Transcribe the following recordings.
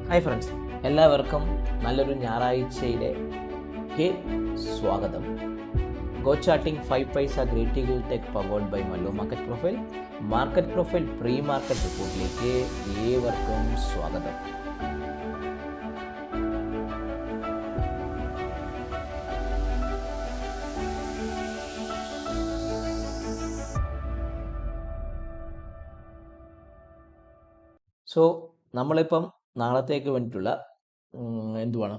Hi friends, എല്ലാവർക്കും നല്ലൊരു ഞായറാഴ്ചയിലേക്ക് സ്വാഗതം. Go charting 5 paisa great tech powered by Mallu market profile pre market റിപ്പോർട്ടിലേക്ക് ഏവർക്കും സ്വാഗതം. നമ്മളിപ്പം നാളത്തേക്ക് വേണ്ടിയിട്ടുള്ള എന്തുവാണ്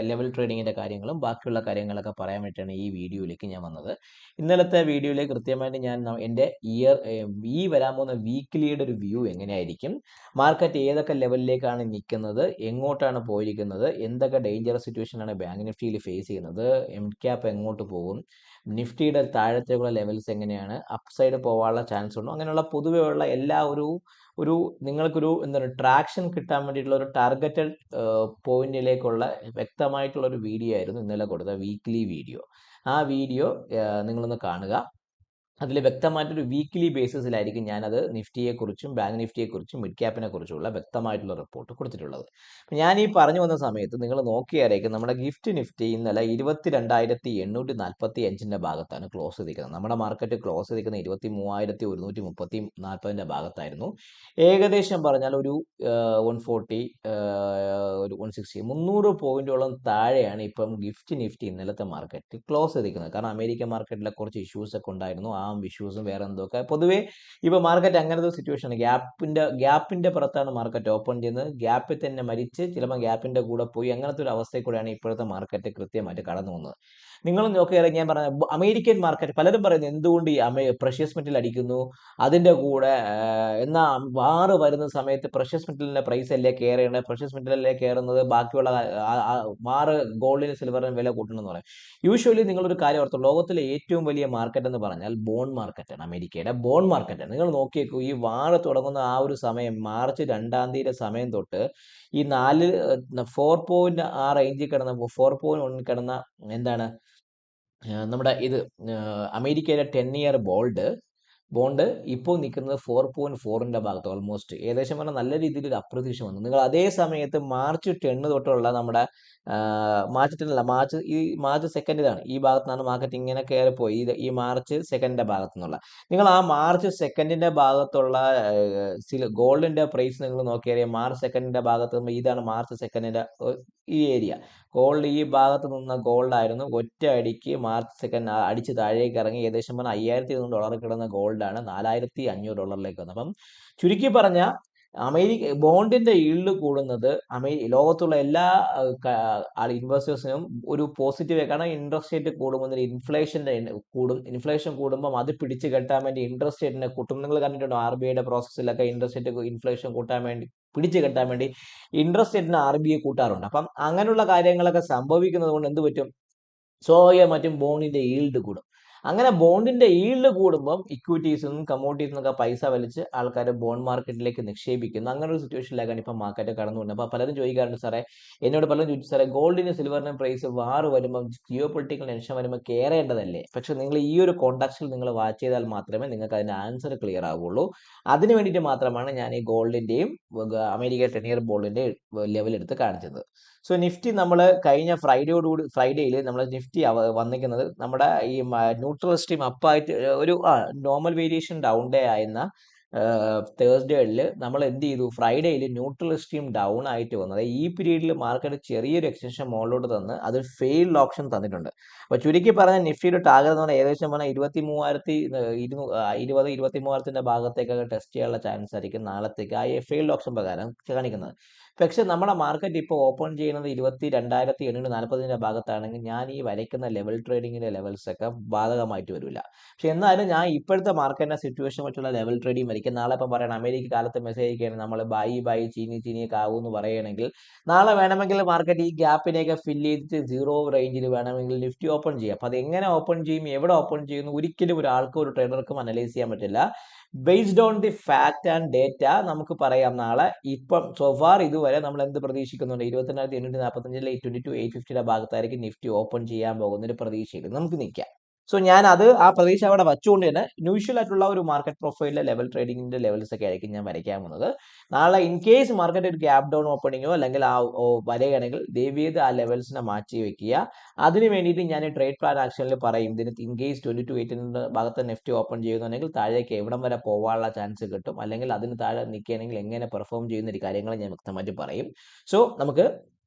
ലെവൽ ട്രേഡിങ്ങിൻ്റെ കാര്യങ്ങളും ബാക്കിയുള്ള കാര്യങ്ങളൊക്കെ പറയാൻ വേണ്ടിയിട്ടാണ് ഈ വീഡിയോയിലേക്ക് ഞാൻ വന്നത്. ഇന്നലത്തെ വീഡിയോയിൽ കൃത്യമായിട്ട് ഞാൻ എൻ്റെ ഈ വരാൻ പോകുന്ന വീക്കിലിയുടെ ഒരു വ്യൂ എങ്ങനെയായിരിക്കും, മാർക്കറ്റ് ഏതൊക്കെ ലെവലിലേക്കാണ് നിൽക്കുന്നത്, എങ്ങോട്ടാണ് പോയിരിക്കുന്നത്, എന്തൊക്കെ ഡേഞ്ചറസ് സിറ്റുവേഷനാണ് ബാങ്ക് നിഫ്റ്റിയിൽ ഫേസ് ചെയ്യുന്നത്, എം ക്യാപ്പ് എങ്ങോട്ട് പോകും, നിഫ്റ്റിയുടെ താഴത്തേക്കുള്ള ലെവൽസ് എങ്ങനെയാണ്, അപ്പ് സൈഡ് പോകാനുള്ള ചാൻസ് ഉണ്ടോ, അങ്ങനെയുള്ള പൊതുവെയുള്ള എല്ലാ ഒരു നിങ്ങൾക്കൊരു എന്താണ് ട്രാക്ഷൻ കിട്ടാൻ വേണ്ടിയിട്ടുള്ള ഒരു ടാർഗറ്റഡ് പോയിന്റിലേക്കുള്ള വ്യക്തമായിട്ടുള്ള ഒരു വീഡിയോ ആയിരുന്നു ഇന്നലെ കൊടുത്ത വീക്ക്ലി വീഡിയോ. ആ വീഡിയോ നിങ്ങളൊന്ന് കാണുക. അതിൽ വ്യക്തമായിട്ടൊരു വീക്ക്ലി ബേസിസിലായിരിക്കും ഞാനത് നിഫ്റ്റിയെക്കുറിച്ചും ബാങ്ക് നിഫ്റ്റിയെക്കുറിച്ചും മിഡ് ക്യാപ്പിനെ കുറിച്ചുള്ള വ്യക്തമായിട്ടുള്ള റിപ്പോർട്ട് കൊടുത്തിട്ടുള്ളത്. ഞാൻ ഈ പറഞ്ഞു വന്ന സമയത്ത് നിങ്ങൾ നോക്കിയായിരിക്കും നമ്മുടെ ഗിഫ്റ്റ് നിഫ്റ്റി ഇന്നലെ 22,845 ഭാഗത്താണ് ക്ലോസ് ചെയ്തിരിക്കുന്നത്. നമ്മുടെ മാർക്കറ്റ് ക്ലോസ് ചെയ്തിരിക്കുന്നത് 23,140 ഭാഗത്തായിരുന്നു. ഏകദേശം പറഞ്ഞാൽ ഒരു 140 ഒരു 160 300 പോയിന്റോളം താഴെയാണ് ഇപ്പം ഗിഫ്റ്റ് നിഫ്റ്റി ഇന്നലത്തെ മാർക്കറ്റ് ക്ലോസ് ചെയ്തിരിക്കുന്നത്. കാരണം അമേരിക്കൻ മാർക്കറ്റിലെ കുറച്ച് ഇഷ്യൂസ് ഒക്കെ ഉണ്ടായിരുന്നു. ആ ഇഷ്യൂസും വേറെ എന്തൊക്കെ പൊതുവേ ഇപ്പോൾ മാർക്കറ്റ് അങ്ങനത്തെ സിറ്റുവേഷൻ ഗ്യാപ്പിന്റെ പുറത്താണ് മാർക്കറ്റ് ഓപ്പൺ ചെയ്യുന്നത്. ഗ്യാപ്പിൽ തന്നെ മരിച്ച് ചിലപ്പോൾ ഗ്യാപ്പിന്റെ കൂടെ പോയി അങ്ങനത്തെ ഒരു അവസ്ഥയിൽ കൂടെയാണ് ഇപ്പോഴത്തെ മാർക്കറ്റ് കൃത്യമായിട്ട് കടന്നു വന്നത്. നിങ്ങൾ നോക്കിയാൽ ഞാൻ പറഞ്ഞ അമേരിക്കൻ മാർക്കറ്റ് പലരും പറയുന്നത് എന്തുകൊണ്ട് ഈ പ്രഷ്യസ് മെറ്റൽ അടിക്കുന്നു, അതിൻ്റെ കൂടെ എന്നാൽ വാറ് വരുന്ന സമയത്ത് പ്രഷ്യസ് മെറ്റലിൻ്റെ പ്രൈസ് അല്ലേ കെയർ ചെയ്യേണ്ടത്, പ്രഷ്യസ് മെറ്റലല്ലേ കയറുന്നത്, ബാക്കിയുള്ള വാറ് ഗോൾഡിന് സിൽവറിന് വില കൂട്ടണമെന്ന് പറയും. യൂഷ്വലി നിങ്ങളൊരു കാര്യം ഓർത്തു, ലോകത്തിലെ ഏറ്റവും വലിയ മാർക്കറ്റ് എന്ന് പറഞ്ഞാൽ ബോണ്ട് മാർക്കറ്റാണ്. അമേരിക്കയുടെ ബോണ്ട് മാർക്കറ്റാണ്. നിങ്ങൾ നോക്കിയേക്കൂ, ഈ വാറ് തുടങ്ങുന്ന ആ ഒരു സമയം മാർച്ച് 2-ാം തീയതി സമയം തൊട്ട് ഈ 4.6 റേഞ്ചിൽ കിടന്ന 4.1 കിടന്ന എന്താണ് നമ്മുടെ ഇത് അമേരിക്കയിലെ 10-ഇയർ ബോണ്ട് ഇപ്പോൾ നിൽക്കുന്നത് 4.4 ഭാഗത്ത്, ഓൾമോസ്റ്റ് ഏകദേശം പറഞ്ഞാൽ നല്ല രീതിയിൽ ഒരു അപ്രതീക്ഷ വന്നു. നിങ്ങൾ അതേ സമയത്ത് മാർച്ച് 10 തൊട്ടുള്ള നമ്മുടെ മാർച്ച് 10 മാർച്ച് 2 ഈ ഭാഗത്തു നിന്നാണ് മാർക്കറ്റ് ഇങ്ങനെ കയറിപ്പോയി. ഈ മാർച്ച് 2 ഭാഗത്തു നിന്നുള്ള നിങ്ങൾ ആ മാർച്ച് 2 ഭാഗത്തുള്ള ഗോൾഡിന്റെ പ്രൈസ് നിങ്ങൾ നോക്കിയാൽ മാർച്ച് 2 ഭാഗത്ത് നിന്ന് ഇതാണ് മാർച്ച് 2 ഈ ഏരിയ ഗോൾഡ്, ഈ ഭാഗത്ത് നിന്ന ഗോൾഡ് ആയിരുന്നു. ഒറ്റ അടിക്ക് മാർച്ച് 2 അടിച്ച് താഴേക്ക് ഇറങ്ങി ഏകദേശം പറഞ്ഞാൽ $5,300 കിടന്ന ഗോൾഡാണ് $4,500 വന്നത്. അപ്പം ചുരുക്കി പറഞ്ഞ ബോണ്ടിന്റെ ഈൽഡ് കൂടുന്നത് ലോകത്തുള്ള എല്ലാ ഇൻവെസ്റ്റേഴ്സിനും ഒരു പോസിറ്റീവ്. കാരണം ഇൻട്രസ്റ്റ് റേറ്റ് കൂടുമ്പോൾ ഇൻഫ്ലേഷൻ കൂടുമ്പോൾ അത് പിടിച്ചു കെട്ടാൻ വേണ്ടി ഇൻട്രസ്റ്റ് റേറ്റിനെ കൂട്ടും. നിങ്ങൾ കണ്ടിട്ടുണ്ടോ RBIയുടെ പ്രോസസ്സിലൊക്കെ ഇൻട്രസ്റ്റ് റേറ്റ് ഇൻഫ്ലേഷൻ കൂട്ടാൻ വേണ്ടി പിടിച്ചു കെട്ടാൻ വേണ്ടി ഇൻട്രസ്റ്റ് റേറ്റിന് RBI കൂട്ടാറുണ്ട്. അപ്പം അങ്ങനെയുള്ള കാര്യങ്ങളൊക്കെ സംഭവിക്കുന്നത് കൊണ്ട് എന്ത് പറ്റും, മറ്റും ബോണ്ടിന്റെ ഈൽഡ് കൂടും. അങ്ങനെ ബോണ്ടിന്റെ ഈൽഡ് കൂടുമ്പം ഇക്വിറ്റീസും കമ്മോഡിറ്റീസും ഒക്കെ പൈസ വലിച്ച് ആൾക്കാർ ബോണ്ട് മാർക്കറ്റിലേക്ക് നിക്ഷേപിക്കുന്നു. അങ്ങനെ ഒരു സിറ്റുവേഷനിലേക്കാണ് ഇപ്പം മാർക്കറ്റ് കടന്നുകൊണ്ടത്. അപ്പോൾ പലരും ചോദിക്കാറുണ്ട്, സാറേ എന്നോട് പലരും ചോദിച്ചു, സാറേ ഗോൾഡിന് സിൽവറിനും പ്രൈസ് വാറ് വരുമ്പം ജിയോ പൊളിറ്റിക്കൽ ടെൻഷൻ വരുമ്പോൾ കയറേണ്ടതല്ലേ? പക്ഷെ നിങ്ങൾ ഈ ഒരു കോണ്ടാക്സിൽ നിങ്ങൾ വാച്ച് ചെയ്താൽ മാത്രമേ നിങ്ങൾക്ക് അതിൻ്റെ ആൻസർ ക്ലിയർ ആവുള്ളൂ. അതിന് വേണ്ടിയിട്ട് മാത്രമാണ് ഞാൻ ഈ ഗോൾഡിന്റെയും അമേരിക്ക 10-ഇയർ ബോണ്ടിന്റെയും ലെവൽ എടുത്ത് കാണിച്ചത്. നിഫ്റ്റി നമ്മൾ കഴിഞ്ഞ ഫ്രൈഡേയിൽ നമ്മൾ നിഫ്റ്റി വന്നിരിക്കുന്നത് നമ്മുടെ ഈ ന്യൂട്രൽ സ്ട്രീം അപ്പായിട്ട് ഒരു നോർമൽ വേരിയേഷൻ ഡൗൺ ഡേ ആയിരുന്ന തേഴ്സ്ഡേയിൽ നമ്മൾ എന്ത് ചെയ്തു, ഫ്രൈഡേയിൽ ന്യൂട്രൽ സ്ട്രീം ഡൗൺ ആയിട്ട് വന്നത്. ഈ പീരീഡിൽ മാർക്കറ്റ് ചെറിയൊരു എക്സ്റ്റൻഷൻ മുകളിലോട്ട് തന്ന് അത് ഫെയിൽഡ് ഓപ്ഷൻ തന്നിട്ടുണ്ട്. അപ്പോൾ ചുരുക്കി പറഞ്ഞാൽ നിഫ്റ്റിയുടെ ടാർഗറ്റ് എന്ന് പറഞ്ഞാൽ ഏകദേശം പറഞ്ഞാൽ 23,220 ഭാഗത്തേക്കൊക്കെ ടെസ്റ്റ് ചെയ്യാനുള്ള ചാൻസ് ആയിരിക്കും നാളത്തേക്ക് ആ ഫെയിൽഡ് ഓപ്ഷൻ പ്രകാരം കാണിക്കുന്നത്. പക്ഷെ നമ്മുടെ മാർക്കറ്റ് ഇപ്പോൾ ഓപ്പൺ ചെയ്യുന്നത് 22,840 ഭാഗത്താണെങ്കിൽ ഞാൻ ഈ വരയ്ക്കുന്ന ലെവൽ ട്രേഡിങ്ങിന്റെ ലെവൽസ് ഒക്കെ ബാധകമായിട്ട് വരില്ല. പക്ഷെ എന്നാലും ഞാൻ ഇപ്പോഴത്തെ മാർക്കറ്റിന്റെ സിറ്റുവേഷൻ വെച്ചുള്ള ലെവൽ ട്രേഡിങ് വരയ്ക്കും. നാളെ ഇപ്പം പറയണം അമേരിക്ക കാലത്ത് മെസ്സേജ് അയക്കുകയാണ് നമ്മൾ ബൈ ചീനിയൊക്കെ ആകുമെന്ന് പറയുകയാണെങ്കിൽ നാളെ വേണമെങ്കിൽ മാർക്കറ്റ് ഈ ഗ്യാപ്പിനെയൊക്കെ ഫില്ല് ചെയ്തിട്ട് 0 റേഞ്ചിൽ വേണമെങ്കിൽ നിഫ്റ്റി ഓപ്പൺ ചെയ്യാം. അപ്പം അത് എങ്ങനെ ഓപ്പൺ ചെയ്യും, എവിടെ ഓപ്പൺ ചെയ്യുന്നു, ഒരിക്കലും ഒരാൾക്കും ഒരു ട്രേഡർക്കും അനലൈസ് ചെയ്യാൻ പറ്റില്ല. Based on the fact and data നമുക്ക് പറയാം നാളെ. ഇപ്പം സോഫാർ ഇതുവരെ നമ്മൾ എന്ത് പ്രതീക്ഷിക്കുന്നുണ്ട്, 22,845 22,850 ഭാഗത്തായിരിക്കും നിഫ്റ്റി ഓപ്പൺ ചെയ്യാൻ പോകുന്നൊരു പ്രതീക്ഷയിൽ നമുക്ക് നിൽക്കാം. സോ ഞാൻ ആ പ്രതീക്ഷ അവിടെ വച്ചുകൊണ്ട് തന്നെ ന്യൂഷ്വൽ ആയിട്ടുള്ള ഒരു മാർക്കറ്റ് പ്രൊഫൈലിലെ ലെവൽ ട്രേഡിംഗിന്റെ ലെവൽസ് ഒക്കെ ആയിരിക്കും ഞാൻ വരയ്ക്കാൻ പോകുന്നത്. നാളെ ഇൻ കേസ് മാർക്കറ്റ് ഒരു ഗ്യാപ് ഡൗൺ ഓപ്പണിങ്ങോ അല്ലെങ്കിൽ വരികയാണെങ്കിൽ ദയവ് ചെയ്ത് ആ ലെവൽസിനെ മാറ്റി വെക്കുക. അതിന് വേണ്ടിയിട്ട് ഞാൻ ട്രേഡ് പ്ലാൻ ആക്ഷനിൽ പറയും, ഇതിന് ഇൻ കേസ് 2280 ഭാഗത്ത് നെഫ്റ്റ് ഓപ്പൺ ചെയ്യുന്നുണ്ടെങ്കിൽ താഴേക്ക് എവിടം വരെ പോകാനുള്ള ചാൻസ് കിട്ടും, അല്ലെങ്കിൽ അതിന് താഴെ നിൽക്കുകയാണെങ്കിൽ എങ്ങനെ പെർഫോം ചെയ്യുന്ന ഒരു കാര്യങ്ങൾ ഞാൻ വ്യക്തമായിട്ട് പറയും. സോ നമുക്ക്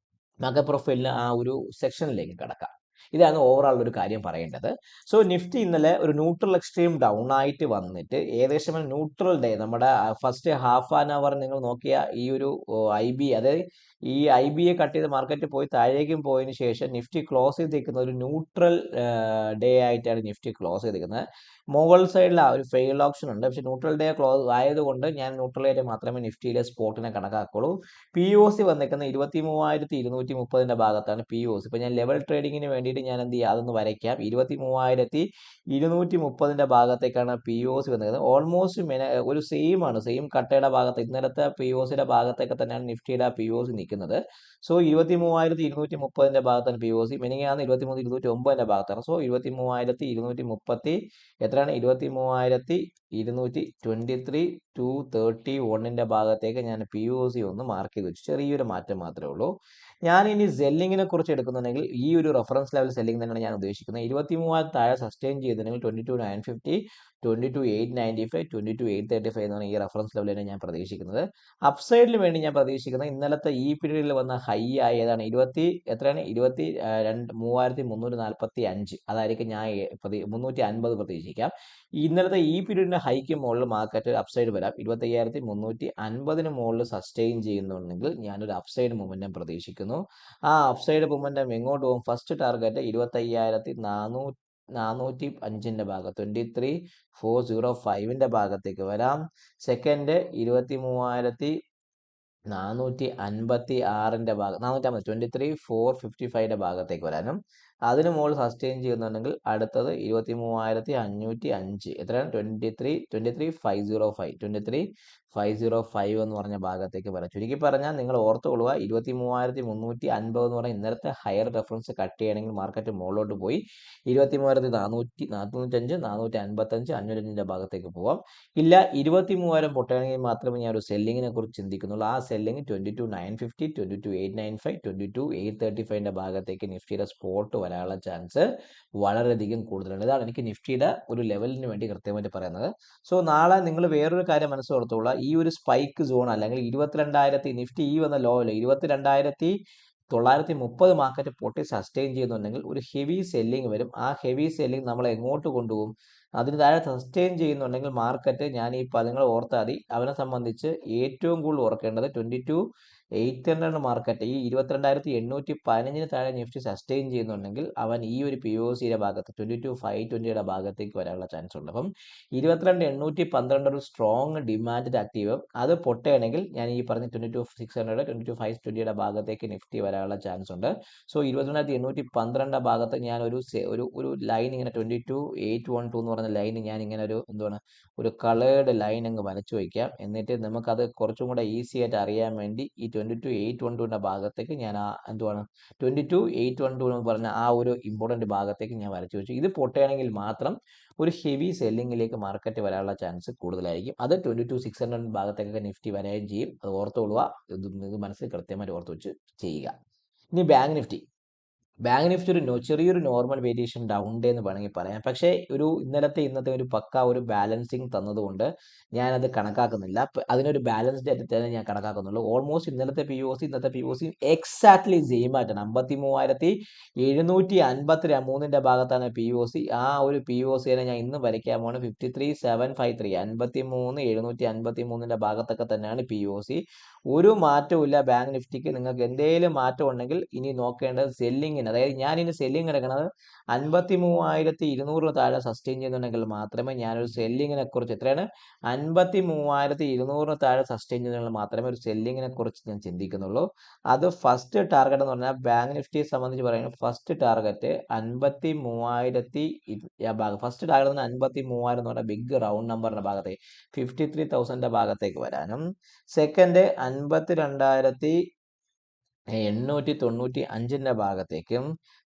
മാർക്കറ്റ് പ്രൊഫൈലിന് ആ ഒരു സെക്ഷനിലേക്ക് കടക്കാം. ഇതാണ് ഓവറോൾ ഒരു കാര്യം പറയേണ്ടത്. സോ നിഫ്റ്റി ഇന്നലെ ഒരു ന്യൂട്രൽ എക്സ്ട്രീം ഡൗൺ ആയിട്ട് വന്നിട്ട് ഏകദേശം ന്യൂട്രൽ ഡേ നമ്മുടെ ഫസ്റ്റ് ഹാഫ് ആൻ അവർ നിങ്ങൾ നോക്കിയ ഈ ഒരു IB, അതായത് ഈ IBയെ കട്ട് ചെയ്ത് മാർക്കറ്റ് പോയി താഴേക്കും പോയതിന് ശേഷം നിഫ്റ്റി ക്ലോസ് ചെയ്തിരിക്കുന്ന ഒരു ന്യൂട്രൽ ഡേ ആയിട്ടാണ് നിഫ്റ്റി ക്ലോസ് ചെയ്തിരിക്കുന്നത്. മുകൾ സൈഡിൽ ഒരു ഫെയിൽ ഓപ്ഷൻ ഉണ്ട്, പക്ഷേ ന്യൂട്രൽ ഡേ ക്ലോസ് ആയതുകൊണ്ട് ഞാൻ ന്യൂട്രൽ ആയിട്ട് മാത്രമേ നിഫ്റ്റിയിലെ സ്പോട്ടിനെ കണക്കാക്കുള്ളൂ. POC വന്നിരിക്കുന്നത് 23,230 ഭാഗത്താണ് POC. ഇപ്പൊ ഞാൻ ലെവൽ ട്രേഡിങ്ങിന് വേണ്ടിയിട്ട് ഞാൻ എന്ത് ചെയ്യുക, അതൊന്ന് വരയ്ക്കാം. 23,230 ഭാഗത്തേക്കാണ് POC വന്നിരിക്കുന്നത്. ഓൾമോസ്റ്റ് ഒരു സെയിം ആണ്, സെയിം കട്ടയുടെ ഭാഗത്ത് ഇന്നലത്തെ POCയുടെ ഭാഗത്തേക്ക് തന്നെയാണ് നിഫ്റ്റിയുടെ POC നിൽക്കുന്നത്. സോ 23,230 ഭാഗത്താണ് POC. മിനിങ്ങാന്ന് 23,209 ഭാഗത്താണ്. സോ 23,230 എത്രയാണ്, 23,223 ഭാഗത്തേക്ക് ഞാൻ POC ഒന്ന് മാർക്ക് ചെയ്ത് വെച്ചു. ചെറിയൊരു മാറ്റം മാത്രമേ ഉള്ളൂ. ഞാൻ ഇനി സെല്ലിങ്ങിനെ കുറിച്ച് എടുക്കുന്നുണ്ടെങ്കിൽ ഈ ഒരു റെഫറൻസ് ലെവൽ സെല്ലിംഗ് തന്നെയാണ് ഞാൻ ഉദ്ദേശിക്കുന്നത്. 23,000 താഴെ സസ്റ്റെയിൻ ചെയ്തിട്ടുണ്ടെങ്കിൽ 22,950, 22,895, 22,835 എന്നാണ് ഈ റെഫറൻസ് ലെവലിനെ ഞാൻ പ്രതീക്ഷിക്കുന്നത്. അപ്സൈഡിന് വേണ്ടി ഞാൻ പ്രതീക്ഷിക്കുന്നത് ഇന്നലത്തെ ഈ പീരീഡിൽ വന്ന ഹൈ ആയതാണ് 3,345. അതായിരിക്കും ഞാൻ 350 പ്രതീക്ഷിക്കാം. ഇന്നലത്തെ ഈ പീരീഡിന്റെ ഹൈക്ക് മുകളിൽ മാർക്കറ്റ് അപ്സൈഡ് വരാം. 25,350 മുകളിൽ സസ്റ്റെയിൻ ചെയ്യുന്നുണ്ടെങ്കിൽ ഞാനൊരു അപ്സൈഡ് മൊമെന്റം പ്രതീക്ഷിക്കുന്നു. ആ അപ്സൈഡ് മൊമെന്റം എങ്ങോട്ട് പോകും? ഫസ്റ്റ് ടാർഗറ്റ് 25,405 ഭാഗം 23,405 ഭാഗത്തേക്ക് വരാം. സെക്കൻഡ് 23,456 ഭാഗം 23,455 ഭാഗത്തേക്ക് വരാനും, അതിന് മുകളിൽ സസ്റ്റെയിൻ ചെയ്യുന്നുണ്ടെങ്കിൽ അടുത്തത് 23,505. എത്രയാണ്? 23,505 എന്ന് പറഞ്ഞ ഭാഗത്തേക്ക് വരാം. ചുരുക്കി പറഞ്ഞാൽ നിങ്ങൾ ഓർത്തുകൊള്ളുക, 23,350 എന്ന് പറഞ്ഞാൽ ഇന്നലത്തെ ഹയർ റെഫറൻസ് കട്ട് ചെയ്യണമെങ്കിൽ മാർക്കറ്റ് മുകളിലോട്ട് പോയി 23,445, 455, 505 ഭാഗത്തേക്ക് പോവാം. ഇല്ല, 23,000 പൊട്ടുകയാണെങ്കിൽ മാത്രമേ ഞാൻ ഒരു സെല്ലിങ്ങിനെ കുറിച്ച് ചിന്തിക്കുന്നുള്ളൂ. ആ സെല്ലിങ് 22,950, 22,895, 22,835 ഭാഗത്തേക്ക് നിഫ്റ്റിയുടെ സ്പോട്ട് വരാനുള്ള ചാൻസ് വളരെയധികം കൂടുതലാണ്. ഇതാണ് എനിക്ക് നിഫ്റ്റിയുടെ ഒരു ലെവലിന് വേണ്ടി കൃത്യമായിട്ട് പറയുന്നത്. സോ നാളെ നിങ്ങൾ വേറൊരു കാര്യം മനസ്സിലോർത്തുള്ള, ഈ ഒരു സ്പൈക്ക് സോൺ അല്ലെങ്കിൽ 22,000 നിഫ്റ്റി ഈ വന്ന ലോ 22,930 മാർക്കറ്റ് പൊട്ടി സസ്റ്റെയിൻ ചെയ്യുന്നുണ്ടെങ്കിൽ ഒരു ഹെവി സെല്ലിംഗ് വരും. ആ ഹെവി സെല്ലിംഗ് നമ്മളെ എങ്ങോട്ട് കൊണ്ടുപോകും? അതിന് താഴെ സസ്റ്റെയിൻ ചെയ്യുന്നുണ്ടെങ്കിൽ മാർക്കറ്റ്, ഞാൻ ഈ പദങ്ങൾ ഓർത്താൽ മതി, അവനെ സംബന്ധിച്ച് ഏറ്റവും കൂടുതൽ ഓർക്കേണ്ടത് 22,800 മാർക്കറ്റ് ഈ 22,815 താഴെ നിഫ്റ്റി സസ്റ്റെയിൻ ചെയ്യുന്നുണ്ടെങ്കിൽ അവൻ ഈ ഒരു POCയുടെ ഭാഗത്ത് 22,520 ഭാഗത്തേക്ക് വരാനുള്ള ചാൻസ് ഉണ്ട്. അപ്പം 22,812 ഒരു സ്ട്രോങ് ഡിമാൻഡ് ആക്റ്റീവ്, അത് പൊട്ടുകയാണെങ്കിൽ ഞാൻ ഈ പറഞ്ഞ 22,600, 22,520 ഭാഗത്തേക്ക് നിഫ്റ്റി വരാനുള്ള ചാൻസ് ഉണ്ട്. സോ 22,812 ഭാഗത്ത് ഞാൻ ഒരു ലൈൻ ഇങ്ങനെ 22,812 എന്ന് പറഞ്ഞ ലൈൻ ഞാൻ ഇങ്ങനെ ഒരു കളേർഡ് ലൈൻ അങ്ങ് വരച്ചു വയ്ക്കാം. എന്നിട്ട് നമുക്കത് കുറച്ചും കൂടെ ഈസി ആയിട്ട് അറിയാൻ വേണ്ടി ഈ 22,812 ഭാഗത്തേക്ക് ഞാൻ 22,812 എന്ന് പറഞ്ഞ ആ ഒരു ഇമ്പോർട്ടന്റ് ഭാഗത്തേക്ക് ഞാൻ വരച്ചു വെച്ചു. ഇത് പൊട്ടുകയാണെങ്കിൽ മാത്രം ഒരു ഹെവി സെല്ലിങ്ങിലേക്ക് മാർക്കറ്റ് വരാനുള്ള ചാൻസ് കൂടുതലായിരിക്കും. അത് 22,600 ഭാഗത്തേക്കൊക്കെ നിഫ്റ്റി വരാനും ചെയ്യും. അത് ഓർത്തുകൊള്ളുക, ഇത് മനസ്സിൽ കൃത്യമായിട്ട് ഓർത്ത് വെച്ച് ചെയ്യുക. ഇനി ബാങ്ക് നിഫ്റ്റി ഒരു ചെറിയൊരു നോർമൽ വേരിയേഷൻ ഡൗൺ ഡേ എന്ന് വേണമെങ്കിൽ പറയാം. പക്ഷേ ഇന്നത്തെ ഒരു പക്ക ഒരു ബാലൻസിങ് തന്നതുകൊണ്ട് ഞാനത് കണക്കാക്കുന്നില്ല. അതിനൊരു ബാലൻസ്ഡ് ആയിട്ട് തന്നെ ഞാൻ കണക്കാക്കുന്നുള്ളൂ. ഓൾമോസ്റ്റ് ഇന്നത്തെ POC എക്സാക്ട്ലി സെയിം ആയിട്ടാണ്. 53,753 ഭാഗത്താണ് POC. ആ ഒരു POCനെ ഞാൻ ഇന്ന് വരയ്ക്കാൻ പോണ് 53,753, 53,753 ഭാഗത്തൊക്കെ തന്നെയാണ് POC. ഒരു മാറ്റവും ഇല്ല ബാങ്ക് നിഫ്റ്റിക്ക്. നിങ്ങൾക്ക് എന്തെങ്കിലും മാറ്റം ഉണ്ടെങ്കിൽ ഇനി നോക്കേണ്ടത് സെല്ലിങ്ങിന്, അതായത് ഞാൻ ഇനി സെല്ലിങ് എടുക്കുന്നത് 53,200 താഴെ സസ്റ്റെയിൻ ചെയ്യുന്നുണ്ടെങ്കിൽ മാത്രമേ ഞാനൊരു സെല്ലിങ്ങിനെ കുറിച്ച്, എത്രയാണ്, 53,200 താഴെ സസ്റ്റെയിൻ ചെയ്യുന്നുണ്ടെങ്കിൽ മാത്രമേ ഒരു സെല്ലിങ്ങിനെ കുറിച്ച് ഞാൻ ചിന്തിക്കുന്നുള്ളൂ. അത് ഫസ്റ്റ് ടാർഗറ്റ് എന്ന് പറഞ്ഞാൽ ബാങ്ക് നിഫ്റ്റിയെ സംബന്ധിച്ച് പറയുന്നത് ഫസ്റ്റ് ടാർഗറ്റ് 53,000 ഫസ്റ്റ് ടാർഗറ്റ് 53,000 എന്ന് പറഞ്ഞാൽ ബിഗ് റൗണ്ട് നമ്പറിന്റെ ഭാഗത്തേക്ക് 53,000 ഭാഗത്തേക്ക് വരാനും, സെക്കൻഡ് 52,895 ഭാഗത്തേക്കും,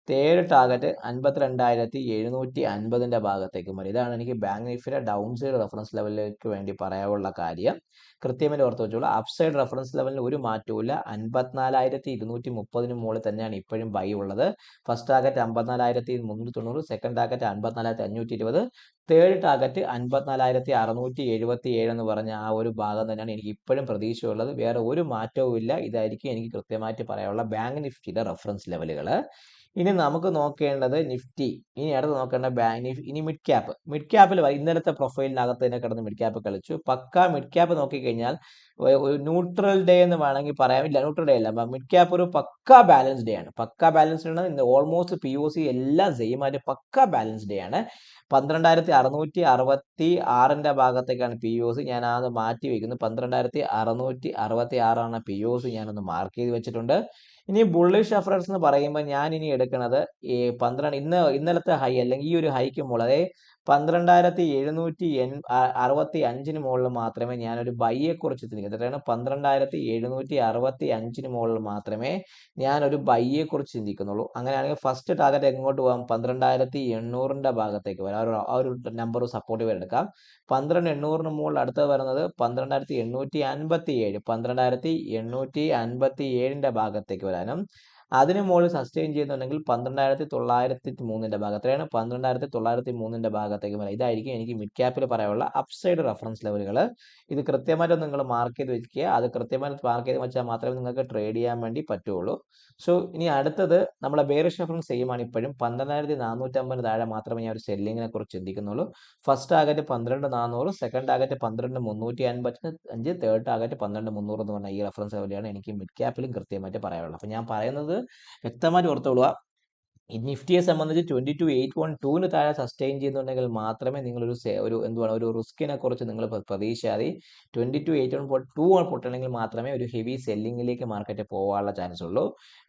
തേർഡ് ടാർഗറ്റ് 52,750 ഭാഗത്തേക്ക് വരും. ഇതാണ് എനിക്ക് ബാങ്ക് നിഫ്റ്റിയുടെ ഡൗൺ സൈഡ് റെഫറൻസ് ലെവലിലേക്ക് വേണ്ടി പറയാനുള്ള കാര്യം. കൃത്യമായിട്ട് ഓർത്ത് വെച്ചോളൂ. അപ്പ് സൈഡ് റെഫറൻസ് ലെവലിന് ഒരു മാറ്റവും 54,230 മുകളിൽ തന്നെയാണ് ഇപ്പോഴും ബൈ ഉള്ളത്. First target 54,390, second target 54,520, third target 54,677 എന്ന് പറഞ്ഞ ആ ഒരു ഭാഗം തന്നെയാണ് എനിക്ക് ഇപ്പോഴും പ്രതീക്ഷയുള്ളത്. വേറെ ഒരു മാറ്റവും ഇല്ല. ഇതായിരിക്കും എനിക്ക് കൃത്യമായിട്ട് പറയാനുള്ള ബാങ്ക് നിഫ്റ്റിയുടെ റെഫറൻസ് ലെവലുകൾ. ഇനി നമുക്ക് നോക്കേണ്ടത് നിഫ്റ്റി. ഇനി അടുത്ത് നോക്കേണ്ട ബാങ്ക് നിഫ്റ്റി. ഇനി മിഡ് ക്യാപ്പ്. മിഡ് ക്യാപ്പിൽ ഇന്നലത്തെ പ്രൊഫൈലിനകത്ത് തന്നെ കിടന്ന് മിഡ് ക്യാപ്പ് കളിച്ചു. പക്ക മിഡ് ക്യാപ്പ് നോക്കിക്കഴിഞ്ഞാൽ ഒരു ന്യൂട്രൽ ഡേ എന്ന് വേണമെങ്കിൽ പറയാമില്ല. ന്യൂട്രൽ ഡേ അല്ല, മിഡ് ക്യാപ്പ് ഒരു പക്ക ബാലൻസ് ഡേ ആണ്. പക്ക ബാലൻസ് ആണ്. ഓൾമോസ്റ്റ് POC എല്ലാം സെയിം ആയിട്ട് പക്ക ബാലൻസ് ഡേ ആണ്. 12,666 ഭാഗത്തേക്കാണ് POC. ഞാൻ അത് മാറ്റി വയ്ക്കുന്നു. 12,666 POC ഞാനൊന്ന് മാർക്ക് ചെയ്ത് വെച്ചിട്ടുണ്ട്. ഇനി ബുള്ളിഷ് റെഫറൻസ് എന്ന് പറയുമ്പോൾ ഞാൻ ഇനി എടുക്കുന്നത് ഈ 12 ഇന്നലത്തെ ഹൈ അല്ലെങ്കിൽ ഈ ഒരു ഹൈക്ക് മുകളിൽ, അതായത് 12,765 മുകളിൽ മാത്രമേ ഞാനൊരു ബൈയെ കുറിച്ച് ചിന്തിക്കുന്നത്. അതായത് 12,765 മുകളിൽ മാത്രമേ ഞാനൊരു ബൈയെ കുറിച്ച് ചിന്തിക്കുന്നുള്ളൂ. അങ്ങനെയാണെങ്കിൽ ഫസ്റ്റ് ടാർഗറ്റ് എങ്ങോട്ട് പോകാം? 12,800 ഭാഗത്തേക്ക് വരാം. ആ ഒരു നമ്പർ സപ്പോർട്ടീവ് എടുക്കാം. 12,800 മുകളിൽ അടുത്ത് വരുന്നത് 12,857, 12,857 ഭാഗത്തേക്ക് വരാനും അതിന് മുകളിൽ സസ്റ്റെയിൻ ചെയ്യുന്നുണ്ടെങ്കിൽ 12,903 ഭാഗം. എത്രയാണ്? 12,903 ഭാഗത്തേക്ക് വരാം. ഇതായിരിക്കും എനിക്ക് മിഡ് ക്യാപ്പിൽ പറയാനുള്ള അപ്സൈഡ് റെഫറൻസ് ലെവലുകൾ. ഇത് കൃത്യമായിട്ട് നിങ്ങൾ മാർക്ക് ചെയ്ത് വെക്കുക. അത് കൃത്യമായിട്ട് മാർക്ക് ചെയ്ത് വെച്ചാൽ മാത്രമേ നിങ്ങൾക്ക് ട്രേഡ് ചെയ്യാൻ വേണ്ടി പറ്റുള്ളൂ. സോ ഇനി അടുത്തത് നമ്മളെ ബെയറിഷ് റെഫറൻസ് സെയിം ആണ്. ഇപ്പോഴും 12,450 താഴെ മാത്രമേ ഞാൻ ഒരു സെല്ലിങ്ങിനെ കുറിച്ച് ചിന്തിക്കുന്നുള്ളൂ. First target 12,400, second target 12,355, third target 12,300 എന്ന് പറഞ്ഞ ഈ റെഫറൻസ് ലെവലാണ് എനിക്ക് മിഡ് ക്യാപ്പിലും കൃത്യമായിട്ട് പറയാനുള്ളത്. അപ്പോൾ ഞാൻ പറയുന്നത് വ്യക്തമായിട്ട് ഓർത്തോളുക. ഈ നിഫ്റ്റിയെ സംബന്ധിച്ച് 22,812 താഴെ സസ്റ്റെയിൻ ചെയ്യുന്നുണ്ടെങ്കിൽ മാത്രമേ നിങ്ങളൊരു ഒരു റിസ്കിനെ കുറിച്ച് നിങ്ങൾ പ്രതീക്ഷിക്കാതെ 22,812 പൊട്ടണമെങ്കിൽ മാത്രമേ ഒരു ഹെവി സെല്ലിങ്ങിലേക്ക് മാർക്കറ്റ് പോകാനുള്ള ചാൻസ് ഉള്ളൂ.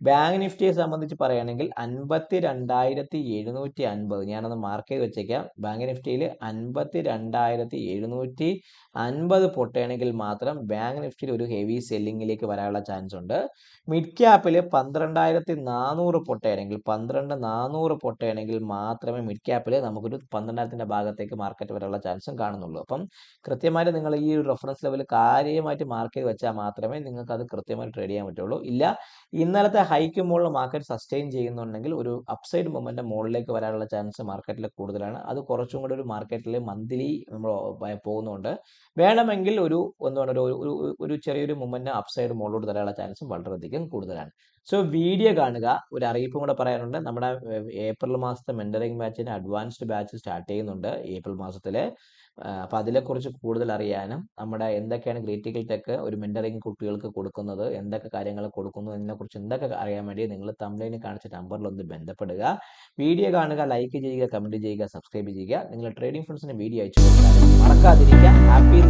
ബാങ്ക് നിഫ്റ്റിയെ സംബന്ധിച്ച് പറയുകയാണെങ്കിൽ 52,750 ഞാനൊന്ന് മാർക്ക് ചെയ്ത് വെച്ചേക്കാം. ബാങ്ക് നിഫ്റ്റിയിൽ 52,750 പൊട്ടണമെങ്കിൽ മാത്രം ബാങ്ക് നിഫ്റ്റിയിൽ ഒരു ഹെവി സെല്ലിങ്ങിലേക്ക് വരാനുള്ള ചാൻസ് ഉണ്ട്. മിഡ് ക്യാപ്പിൽ 12,400 പൊട്ടയാണെങ്കിൽ 12,400 പൊട്ടയാണെങ്കിൽ മാത്രമേ മിഡ് ക്യാപ്പിൽ നമുക്കൊരു 12,000 ഭാഗത്തേക്ക് മാർക്കറ്റ് വരാനുള്ള ചാൻസും കാണുന്നുള്ളൂ. അപ്പം കൃത്യമായിട്ട് നിങ്ങൾ ഈ ഒരു റെഫറൻസ് ലെവൽ കാര്യമായിട്ട് മാർക്ക് ചെയ്ത് വെച്ചാൽ മാത്രമേ നിങ്ങൾക്ക് അത് കൃത്യമായിട്ട് ട്രേഡ് ചെയ്യാൻ പറ്റുള്ളൂ. ഇല്ല, ഇന്നലത്തെ ഹൈക്ക് മുകളിൽ മാർക്കറ്റ് സസ്റ്റെയിൻ ചെയ്യുന്നുണ്ടെങ്കിൽ ഒരു അപ്സൈഡ് മൊമെന്റ് മുകളിലേക്ക് വരാനുള്ള ചാൻസ് മാർക്കറ്റിൽ കൂടുതലാണ്. അത് കുറച്ചും കൂടി ഒരു മാർക്കറ്റിൽ മന്ത്ലി നമ്മൾ പോകുന്നുണ്ട്. വേണമെങ്കിൽ ഒരു ചെറിയൊരു മൊമെന്റ് അപ്സൈഡ് മുകളിലോട്ട് തരാനുള്ള ചാൻസും വളരെയധികം കൂടുതലാണ്. സോ വീഡിയോ കാണുക. ഒരു അറിയിപ്പും കൂടെ പറയാനുണ്ട്. നമ്മുടെ ഏപ്രിൽ മാസത്തെ മെന്ററിംഗ് ബാച്ചിന് അഡ്വാൻസ്ഡ് ബാച്ച് സ്റ്റാർട്ട് ചെയ്യുന്നുണ്ട് ഏപ്രിൽ മാസത്തിൽ. അപ്പോൾ അതിനെക്കുറിച്ച് കൂടുതൽ അറിയാനും നമ്മുടെ എന്തൊക്കെയാണ് ക്രിട്ടിക്കൽ ടെക്ക് ഒരു മെന്ററിംഗ് കുട്ടികൾക്ക് കൊടുക്കുന്നത്, എന്തൊക്കെ കാര്യങ്ങൾ കൊടുക്കുന്നു എന്നതിനെക്കുറിച്ച് എന്തൊക്കെ അറിയാൻ വേണ്ടി നിങ്ങൾ തംബ്നെയിലിൽ കാണിച്ച നമ്പറിൽ ഒന്ന് ബന്ധപ്പെടുക. വീഡിയോ കാണുക, ലൈക്ക് ചെയ്യുക, കമന്റ് ചെയ്യുക, സബ്സ്ക്രൈബ് ചെയ്യുക. നിങ്ങൾ ട്രേഡിംഗ് ഫ്രണ്ട്സിന് വീഡിയോ അയച്ചു കൊടുക്കാൻ മറക്കാതിരിക്കുക. ഹാപ്പി